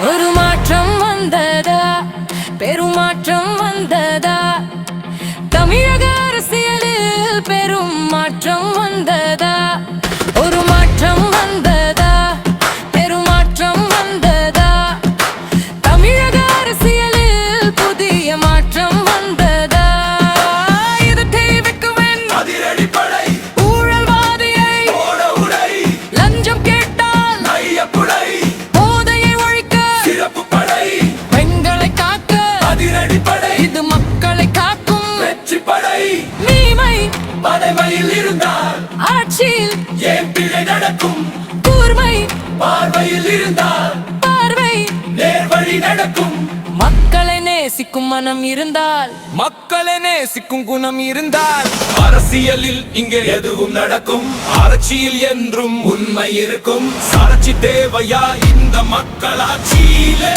ஒரு மாற்றம் வந்ததா, பெருமாற்றம் வந்ததா, தமிழக அரசியலில் பெரும் மாற்றம் வந்ததா. ஒரு மாற்றம் வந்ததா, பெருமாற்றம் வந்ததா, தமிழக அரசியலில் புதிய மாற்றம் வந்ததா. இது டிவிக்குவன் அதிரடிப்படை, ஊழல்வாதியை ஓட உடை, லஞ்சம் கேட்டால் ஐயப்புடை, போதையை ஒழிக்க சிறப்பு படை, பெண்களை காக்க அதிரடிப்படை, இது மக்களை காக்கும் வெற்றி படை. நீமை பதவியில் இருந்தால் ஆட்சியில் ஏன் பிழை நடக்கும்? கூர்மை பார்வையில் இருந்தால் பார்வை நேர்வழி நடக்கும். மக்களை நேசிக்கும் மனம் இருந்தால், மக்களை நேசிக்கும் குணம் இருந்தால் அரசியலில் இங்கே எதுவும் நடக்கும். ஆட்சியில் என்றும் உண்மை இருக்கும். சாட்சி தேவையா இந்த மக்களாட்சியிலே?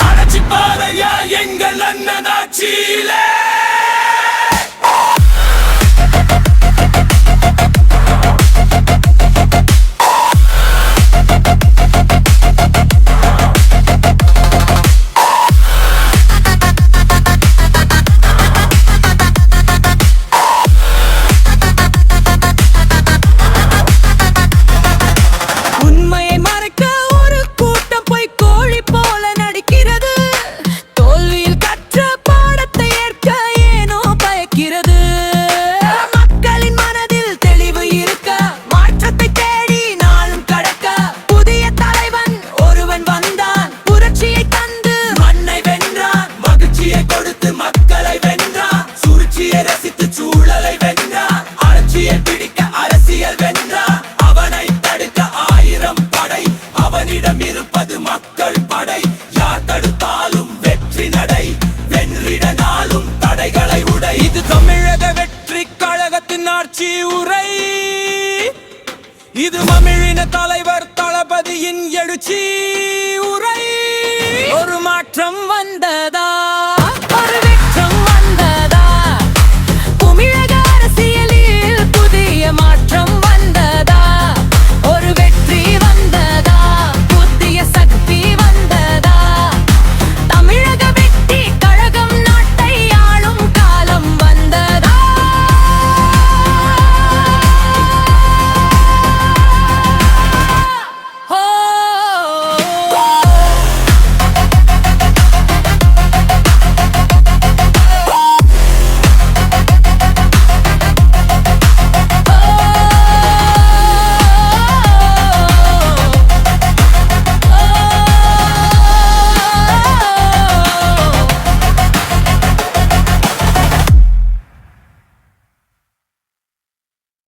அடைச்சி பாறையா எங்கள் அண்ணன் ஆட்சியிலே? உண்மையை மறைக்க ஒரு கூட்டம் போய் கோழி போல நடிக்கிறது. தோல்வியில் கற்ற பாடத்தை ஏற்க ஏனோ பயக்கிறது. மக்களின் மனதில் தெளிவு இருக்க, மாற்றத்தை தேடி நாளும் கடக்க, புதிய தலைவன் ஒருவன் வந்தான். புரட்சியை தந்து மண்ணை வென்றான். மகிழ்ச்சியை கொடுத்து மக்களை வென்றான். சூழ்ச்சியை ரசித்து சூழலை வென்றான். ஆட்சியை பிடிக்க அரசியல் வென்றான். அவனை தடுக்க 1000 படை. அவனிடம் இருப்பது மக்கள் படை. யார் தடுத்தாலும் வெற்றி நடை. வென்றிட நாளும் தடைகளை உடை. இது தமிழக வெற்றி கழகத்தின் ஆட்சி உரை. இது தமிழின தலைவர் தளபதியின் எழுச்சி.